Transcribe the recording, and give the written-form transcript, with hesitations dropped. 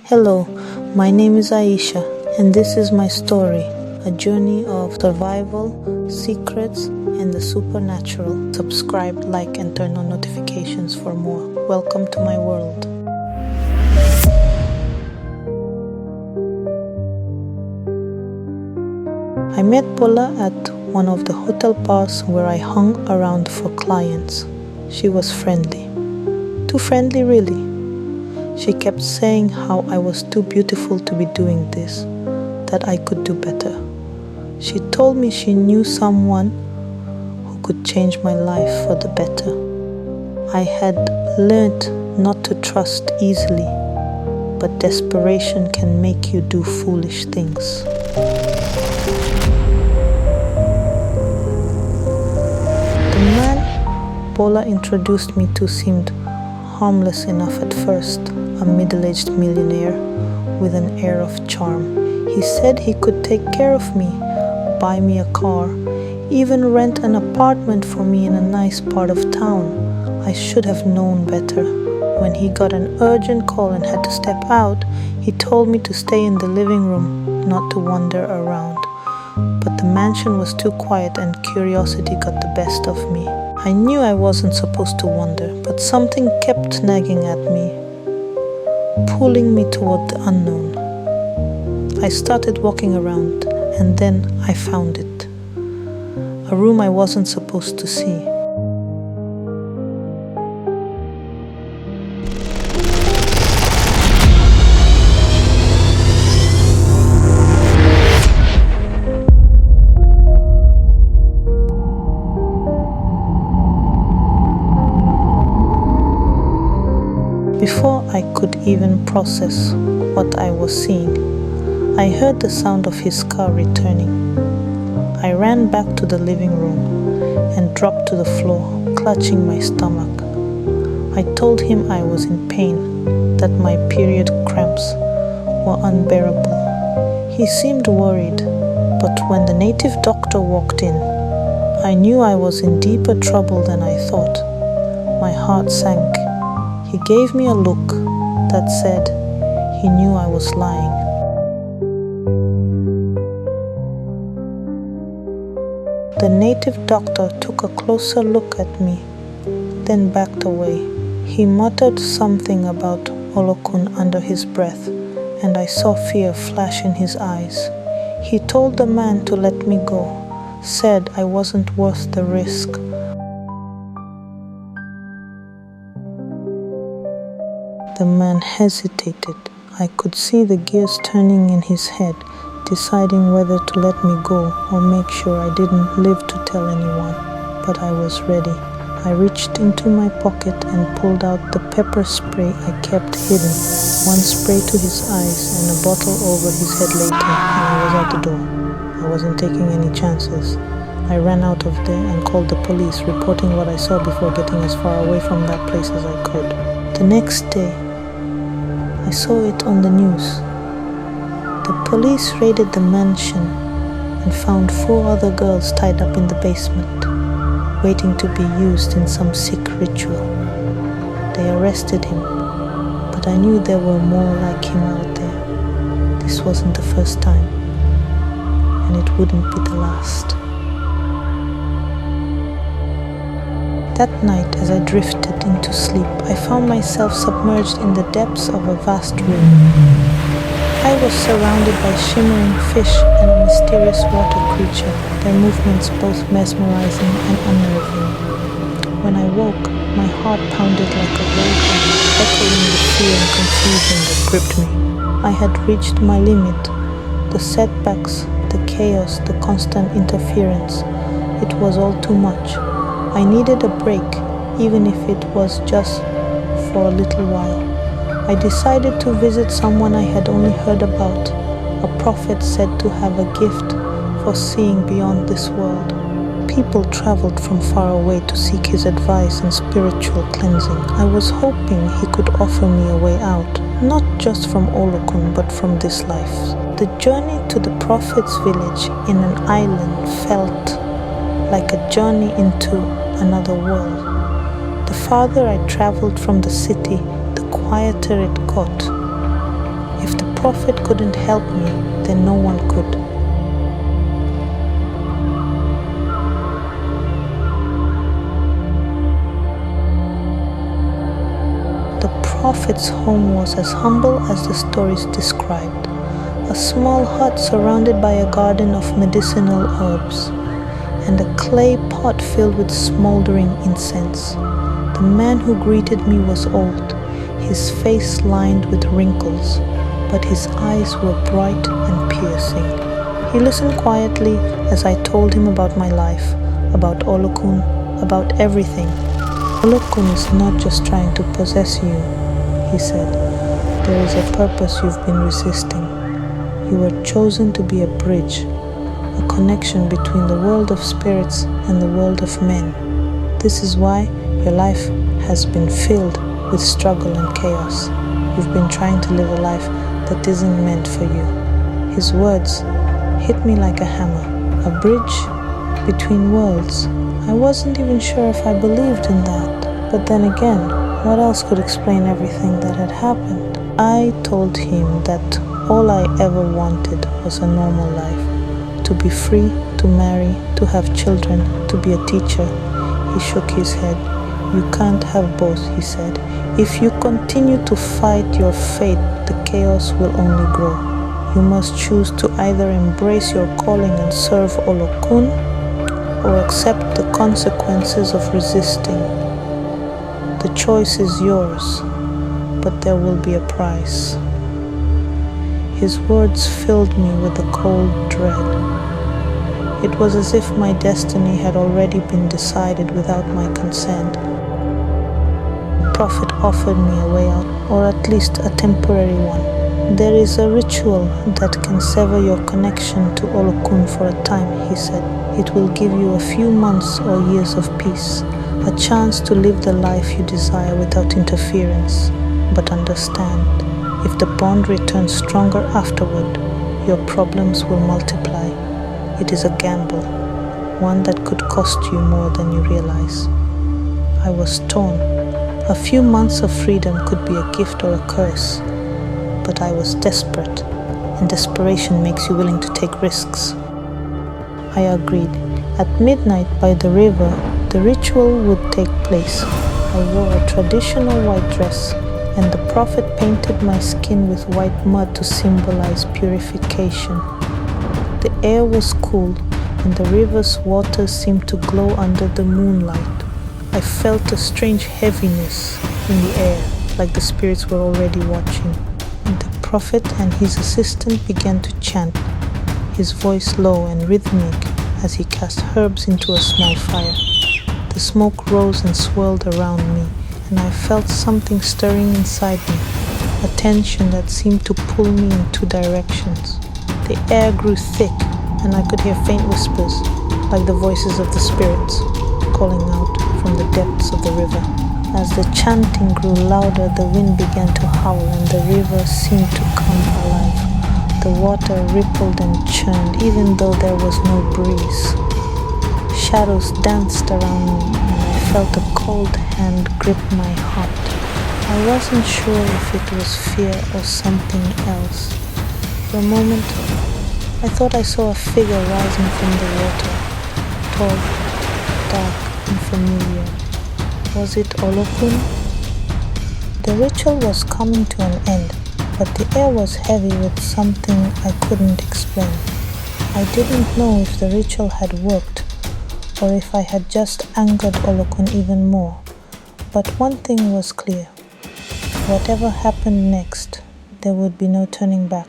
Hello, my name is Aisha, and this is my story, a journey of survival, secrets, and the supernatural. Subscribe, like, and turn on notifications for more. Welcome to my world. I met Bola at one of the hotel bars where I hung around for clients. She was friendly. Too friendly, really. She kept saying how I was too beautiful to be doing this, that I could do better. She told me she knew someone who could change my life for the better. I had learned not to trust easily, but desperation can make you do foolish things. The man Bola introduced me to seemed harmless enough at first, a middle-aged millionaire with an air of charm. He said he could take care of me, buy me a car, even rent an apartment for me in a nice part of town. I should have known better. When he got an urgent call and had to step out, he told me to stay in the living room, not to wander around. But the mansion was too quiet and curiosity got the best of me. I knew I wasn't supposed to wander, but something kept nagging at me, pulling me toward the unknown. I started walking around, and then I found it. A room I wasn't supposed to see. Before I could even process what I was seeing, I heard the sound of his car returning. I ran back to the living room and dropped to the floor, clutching my stomach. I told him I was in pain, that my period cramps were unbearable. He seemed worried, but when the native doctor walked in, I knew I was in deeper trouble than I thought. My heart sank. He gave me a look that said he knew I was lying. The native doctor took a closer look at me, then backed away. He muttered something about Olokun under his breath, and I saw fear flash in his eyes. He told the man to let me go, said I wasn't worth the risk. The man hesitated. I could see the gears turning in his head, deciding whether to let me go or make sure I didn't live to tell anyone. But I was ready. I reached into my pocket and pulled out the pepper spray I kept hidden. One spray to his eyes and a bottle over his head later, and I was out the door. I wasn't taking any chances. I ran out of there and called the police, reporting what I saw before getting as far away from that place as I could. The next day, I saw it on the news. The police raided the mansion and found 4 other girls tied up in the basement, waiting to be used in some sick ritual. They arrested him, but I knew there were more like him out there. This wasn't the first time, and it wouldn't be the last. That night, as I drifted into sleep, I found myself submerged in the depths of a vast room. I was surrounded by shimmering fish and a mysterious water creature, their movements both mesmerizing and unnerving. When I woke, my heart pounded like a volcano, echoing the fear and confusion that gripped me. I had reached my limit. The setbacks, the chaos, the constant interference. It was all too much. I needed a break, even if it was just for a little while. I decided to visit someone I had only heard about, a prophet said to have a gift for seeing beyond this world. People traveled from far away to seek his advice and spiritual cleansing. I was hoping he could offer me a way out, not just from Olokun, but from this life. The journey to the prophet's village in an island felt like a journey into another world. The farther I traveled from the city, the quieter it got. prophet couldn't help me, then no one could. The prophet's home was as humble as the stories described. A small hut surrounded by a garden of medicinal herbs, and a clay pot filled with smoldering incense. The man who greeted me was old, his face lined with wrinkles, but his eyes were bright and piercing. He listened quietly as I told him about my life, about Olokun, about everything. Olokun is not just trying to possess you, he said. There is a purpose you've been resisting. You were chosen to be a bridge, a connection between the world of spirits and the world of men. This is why your life has been filled with struggle and chaos. You've been trying to live a life that isn't meant for you. His words hit me like a hammer, a bridge between worlds. I wasn't even sure if I believed in that. But then again, what else could explain everything that had happened? I told him that all I ever wanted was a normal life. To be free, to marry, to have children, to be a teacher. He shook his head. You can't have both, he said. If you continue to fight your fate, the chaos will only grow. You must choose to either embrace your calling and serve Olokun, or accept the consequences of resisting. The choice is yours, but there will be a price. His words filled me with a cold dread. It was as if my destiny had already been decided without my consent. The prophet offered me a way out, or at least a temporary one. There is a ritual that can sever your connection to Olokun for a time, he said. It will give you a few months or years of peace, a chance to live the life you desire without interference. But understand, if the bond returns stronger afterward, your problems will multiply. It is a gamble, one that could cost you more than you realize. I was torn. A few months of freedom could be a gift or a curse, but I was desperate, and desperation makes you willing to take risks. I agreed. At midnight by the river, the ritual would take place. I wore a traditional white dress, and the prophet painted my skin with white mud to symbolize purification. The air was cool, and the river's waters seemed to glow under the moonlight. I felt a strange heaviness in the air, like the spirits were already watching. And the prophet and his assistant began to chant, his voice low and rhythmic as he cast herbs into a small fire. The smoke rose and swirled around me, and I felt something stirring inside me, a tension that seemed to pull me in two directions. The air grew thick, and I could hear faint whispers, like the voices of the spirits, calling out from the depths of the river. As the chanting grew louder, the wind began to howl, and the river seemed to come alive. The water rippled and churned, even though there was no breeze. Shadows danced around me, and I felt a cold hand grip my heart. I wasn't sure if it was fear or something else. For a moment, I thought I saw a figure rising from the water, tall, dark, and familiar. Was it Olokun? The ritual was coming to an end, but the air was heavy with something I couldn't explain. I didn't know if the ritual had worked, or if I had just angered Olokun even more. But one thing was clear. Whatever happened next, there would be no turning back.